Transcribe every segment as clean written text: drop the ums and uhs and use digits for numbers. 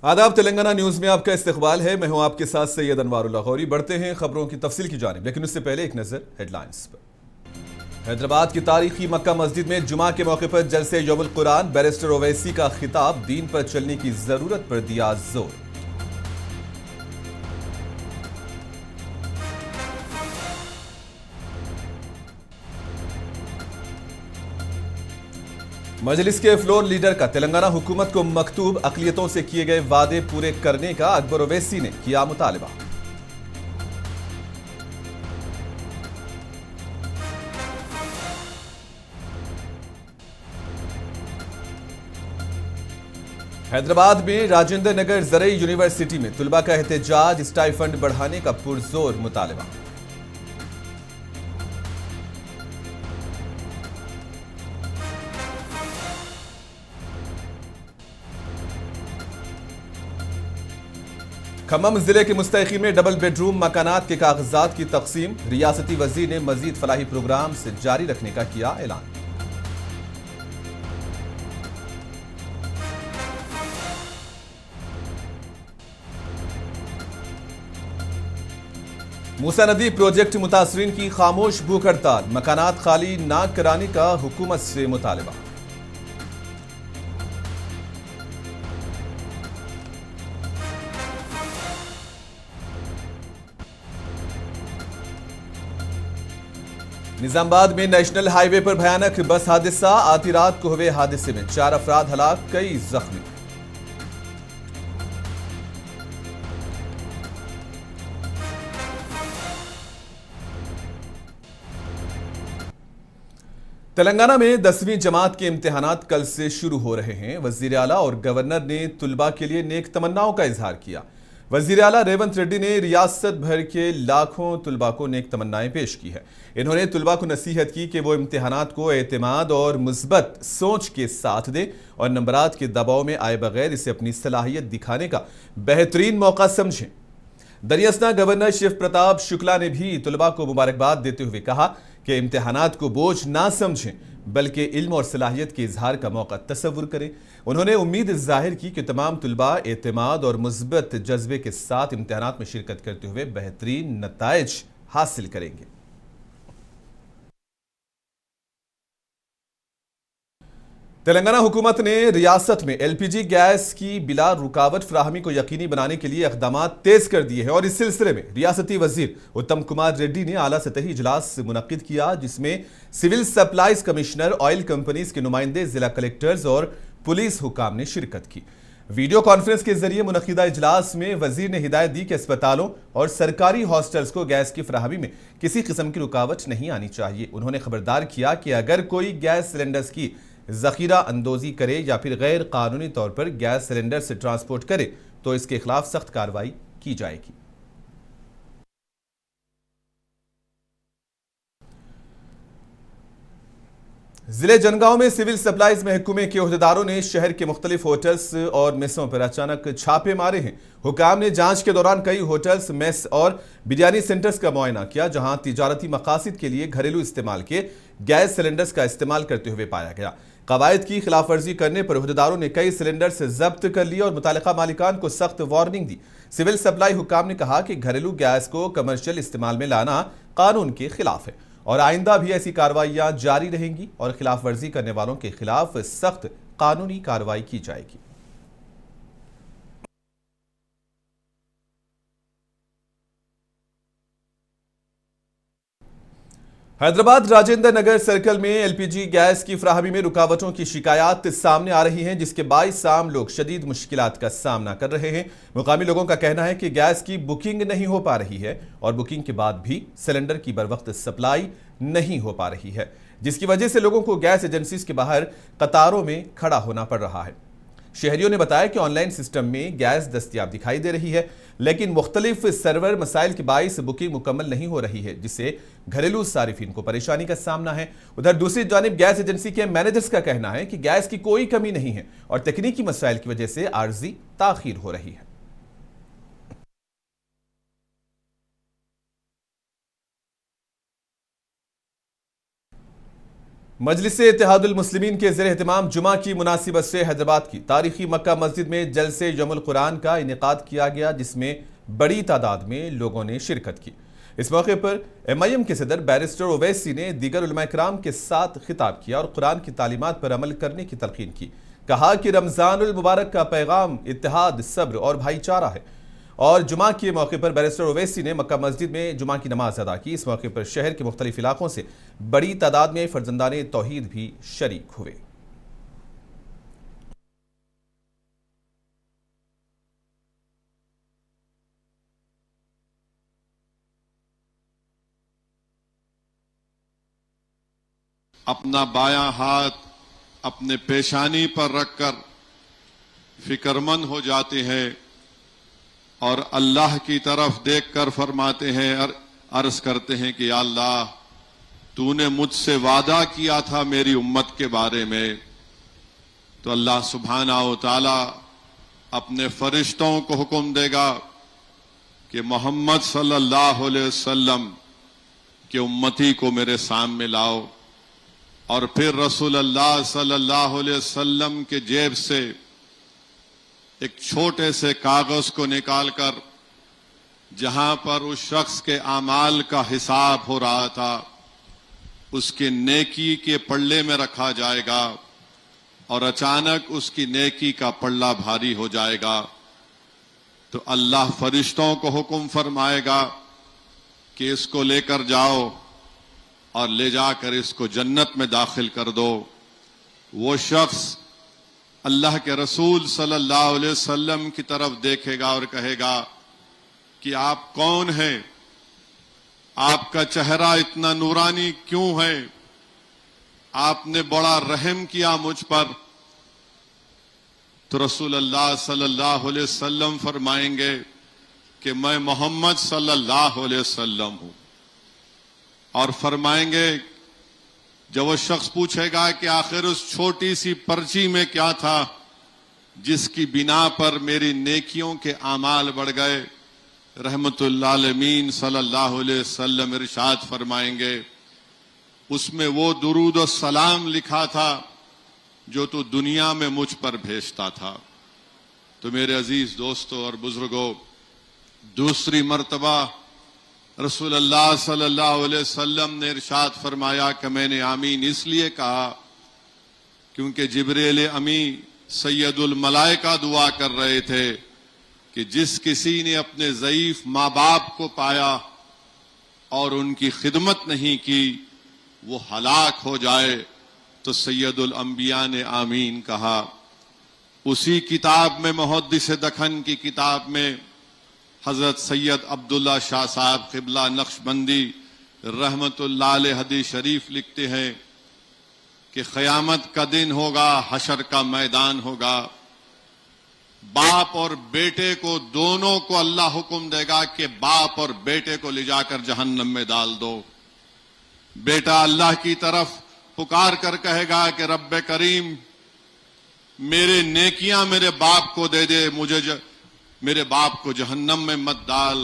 आदाब। तेलंगाना न्यूज में आपका इस्तकबाल है। मैं हूं आपके साथ सैयद अनवार उल्लाह गौरी। बढ़ते हैं खबरों की तफसील की जानिब, लेकिन उससे पहले एक नजर हेडलाइंस पर। हैदराबाद की तारीखी मक्का मस्जिद में जुमा के मौके पर जलसे यौमुल कुरान, बैरिस्टर ओवैसी का खिताब, दीन पर चलने की जरूरत पर दिया जोर। मजलिस के फ्लोर लीडर का तेलंगाना हुकूमत को मकतूब, अक़लियतों से किए गए वादे पूरे करने का अकबर ओवैसी ने किया मुतालबा। हैदराबाद में राजेंद्र नगर ज़रई यूनिवर्सिटी में तुलबा का एहतजाज, स्टाइफंड बढ़ाने का पुरजोर मुतालबा। खम्मम जिले के मुस्तैकी में डबल बेडरूम मकानात के कागजात की तकसीम, रियासती वजीर ने मजीद फलाही प्रोग्राम से जारी रखने का किया ऐलान। मूसा नदी प्रोजेक्ट मुतासरीन की खामोश भूख हड़ताल, मकानात खाली ना कराने का हुकूमत से मुतालबा। निजामाबाद में नेशनल हाईवे पर भयानक बस हादसा, आधी रात को हुए हादसे में 4 अफराद हलाक, कई जख्मी। तेलंगाना में 10वीं जमात के इम्तिहानात कल से शुरू हो रहे हैं। वजीर आला और गवर्नर ने तुलबा के लिए नेक तमन्नाओं का इजहार किया। वजीर आला रेवंत रेड्डी ने रियासत भर के लाखों तुलबा को नेक तमन्नाएं पेश की है। इन्होंने तुलबा को नसीहत की कि वो इम्तिहानात को एतमाद और मुस्बत सोच के साथ दे और नंबरात के दबाव में आए बगैर इसे अपनी सलाहियत दिखाने का बेहतरीन मौका समझें। दरियासना गवर्नर शिव प्रताप शुक्ला ने भी तुलबा को मुबारकबाद देते हुए कहा कि इम्तिहानात को बोझ ना समझें, बल्कि इल्म और सलाहियत के इजहार का मौका तस्वुर करें। उन्होंने उम्मीद जाहिर की कि तमाम तुलबा एतमाद और मुस्बत जज्बे के साथ इम्तिहानात में शिरकत करते हुए बेहतरीन नताइज हासिल करेंगे। तेलंगाना हुकूमत ने रियासत में एलपीजी गैस की बिला रुकावट फराहमी को यकीनी बनाने के लिए इक़दाम तेज कर दिए हैं और इस सिलसिले में रियासती वजीर उत्तम कुमार रेड्डी ने आला सतही इजलास मुनक्किद किया, जिसमें civil supplies commissioner, oil companies के नुमाइंदे, जिला कलेक्टर्स और पुलिस हुकाम ने शिरकत की। वीडियो कॉन्फ्रेंस के जरिए मुनक्किदा इजलास में वजीर ने हिदायत दी कि अस्पतालों और सरकारी हॉस्टल्स को गैस की फराहमी में किसी किस्म की रुकावट नहीं आनी चाहिए। उन्होंने खबरदार किया कि अगर कोई गैस सिलेंडर्स की जखीरा अंदोजी करे या फिर गैर कानूनी तौर पर गैस सिलेंडर से ट्रांसपोर्ट करे तो इसके खिलाफ सख्त कार्रवाई की जाएगी। जिले जनगांव में सिविल सप्लाईज महकमे के ओहदेदारों ने शहर के मुख्तलिफ होटल्स और मेसों पर अचानक छापे मारे हैं। हुकाम ने जांच के दौरान कई होटल्स, मेस और बिरयानी सेंटर्स का मुआयना किया, जहां तिजारती मकासद के लिए घरेलू इस्तेमाल के गैस सिलेंडर्स का इस्तेमाल करते हुए पाया गया। कवायद की खिलाफ वर्जी करने पर ओहदेदारों ने कई सिलेंडर्स जब्त कर लिए और मुतालिका मालिकान को सख्त वार्निंग दी। सिविल सप्लाई हुकाम ने कहा कि घरेलू गैस को कमर्शियल इस्तेमाल में लाना कानून के खिलाफ है और आइंदा भी ऐसी कार्रवाइयां जारी रहेंगी और खिलाफ वर्जी करने वालों के खिलाफ सख्त कानूनी कार्रवाई की जाएगी। हैदराबाद राजेंद्र नगर सर्कल में एलपीजी गैस की फराहमी में रुकावटों की शिकायत सामने आ रही हैं, जिसके बाइस आम लोग शदीद मुश्किलात का सामना कर रहे हैं। मुकामी लोगों का कहना है कि गैस की बुकिंग नहीं हो पा रही है और बुकिंग के बाद भी सिलेंडर की बरवक्त सप्लाई नहीं हो पा रही है, जिसकी वजह से लोगों को गैस एजेंसीज के बाहर कतारों में खड़ा होना पड़ रहा है। शहरियों ने बताया कि ऑनलाइन सिस्टम में गैस दस्तयाब दिखाई दे रही है, लेकिन मुख्तलिफ सर्वर मसाइल के बाइस बुकिंग मुकम्मल नहीं हो रही है, जिससे घरेलू सारिफिन को परेशानी का सामना है। उधर दूसरी जानिब गैस एजेंसी के मैनेजर्स का कहना है कि गैस की कोई कमी नहीं है और तकनीकी मसाइल की वजह से आर्जी ताखीर हो रही है। مجلس اتحاد المسلمین کے زیر اہتمام جمعہ کی مناسبت سے حیدرآباد کی تاریخی مکہ مسجد میں جلسے جم القرآن کا انعقاد کیا گیا، جس میں بڑی تعداد میں لوگوں نے شرکت کی۔ اس موقع پر MIM کے صدر بیرسٹر اویسی نے دیگر علماء کرام کے ساتھ خطاب کیا اور قرآن کی تعلیمات پر عمل کرنے کی تلقین کی۔ کہا کہ رمضان المبارک کا پیغام اتحاد، صبر اور بھائی چارہ ہے، اور جمعہ کے موقع پر بیرسٹر اویسی نے مکہ مسجد میں جمعہ کی نماز ادا کی۔ اس موقع پر شہر کے مختلف علاقوں سے بڑی تعداد میں فرزندان توحید بھی شریک ہوئے۔ اپنا بایاں ہاتھ اپنے پیشانی پر رکھ کر فکر مند ہو جاتے ہیں اور اللہ کی طرف دیکھ کر فرماتے ہیں، عرض کرتے ہیں کہ یا اللہ، تو نے مجھ سے وعدہ کیا تھا میری امت کے بارے میں، تو اللہ سبحانہ و تعالی اپنے فرشتوں کو حکم دے گا کہ محمد صلی اللہ علیہ وسلم کے امتی کو میرے سامنے لاؤ، اور پھر رسول اللہ صلی اللہ علیہ وسلم کے جیب سے ایک چھوٹے سے کاغذ کو نکال کر جہاں پر اس شخص کے اعمال کا حساب ہو رہا تھا اس کے نیکی کے پلے میں رکھا جائے گا، اور اچانک اس کی نیکی کا پلہ بھاری ہو جائے گا، تو اللہ فرشتوں کو حکم فرمائے گا کہ اس کو لے کر جاؤ اور لے جا کر اس کو جنت میں داخل کر دو۔ وہ شخص اللہ کے رسول صلی اللہ علیہ وسلم کی طرف دیکھے گا اور کہے گا کہ آپ کون ہیں؟ آپ کا چہرہ اتنا نورانی کیوں ہے؟ آپ نے بڑا رحم کیا مجھ پر۔ تو رسول اللہ صلی اللہ علیہ وسلم فرمائیں گے کہ میں محمد صلی اللہ علیہ وسلم ہوں، اور فرمائیں گے جب وہ شخص پوچھے گا کہ آخر اس چھوٹی سی پرچی میں کیا تھا جس کی بنا پر میری نیکیوں کے اعمال بڑھ گئے، رحمت اللہ علیہ صلی اللہ علیہ وسلم ارشاد فرمائیں گے اس میں وہ درود و سلام لکھا تھا جو تو دنیا میں مجھ پر بھیجتا تھا۔ تو میرے عزیز دوستو اور بزرگوں، دوسری مرتبہ رسول اللہ صلی اللہ علیہ وسلم نے ارشاد فرمایا کہ میں نے آمین اس لیے کہا کیونکہ جبریل امی سید الملائکہ دعا کر رہے تھے کہ جس کسی نے اپنے ضعیف ماں باپ کو پایا اور ان کی خدمت نہیں کی وہ ہلاک ہو جائے، تو سید الانبیاء نے آمین کہا۔ اسی کتاب میں محدث دکن کی کتاب میں حضرت سید عبداللہ شاہ صاحب قبلہ نقشبندی رحمت اللہ علیہ حدیث شریف لکھتے ہیں کہ قیامت کا دن ہوگا، حشر کا میدان ہوگا، باپ اور بیٹے کو دونوں کو اللہ حکم دے گا کہ باپ اور بیٹے کو لے جا کر جہنم میں ڈال دو۔ بیٹا اللہ کی طرف پکار کر کہے گا کہ رب کریم میرے نیکیاں میرے باپ کو دے دے، میرے باپ کو جہنم میں مت ڈال۔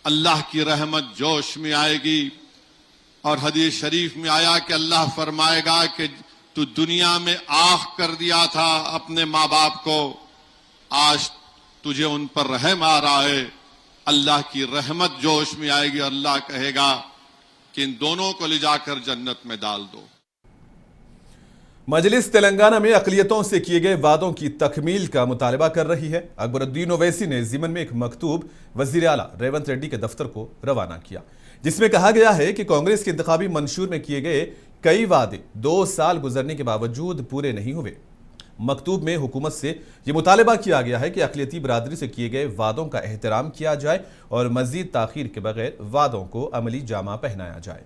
اللہ کی رحمت جوش میں آئے گی، اور حدیث شریف میں آیا کہ اللہ فرمائے گا کہ تو دنیا میں آہ کر دیا تھا اپنے ماں باپ کو، آج تجھے ان پر رحم آ رہا ہے۔ اللہ کی رحمت جوش میں آئے گی، اللہ کہے گا کہ ان دونوں کو لے جا کر جنت میں ڈال دو۔ مجلس تلنگانہ میں اقلیتوں سے کیے گئے وعدوں کی تکمیل کا مطالبہ کر رہی ہے۔ اکبر الدین اویسی نے ضمن میں ایک مکتوب وزیر اعلیٰ ریونت ریڈی کے دفتر کو روانہ کیا، جس میں کہا گیا ہے کہ کانگریس کے انتخابی منشور میں کیے گئے کئی وعدے 2 سال گزرنے کے باوجود پورے نہیں ہوئے۔ مکتوب میں حکومت سے یہ مطالبہ کیا گیا ہے کہ اقلیتی برادری سے کیے گئے وعدوں کا احترام کیا جائے اور مزید تاخیر کے بغیر وعدوں کو عملی جامہ پہنایا جائے۔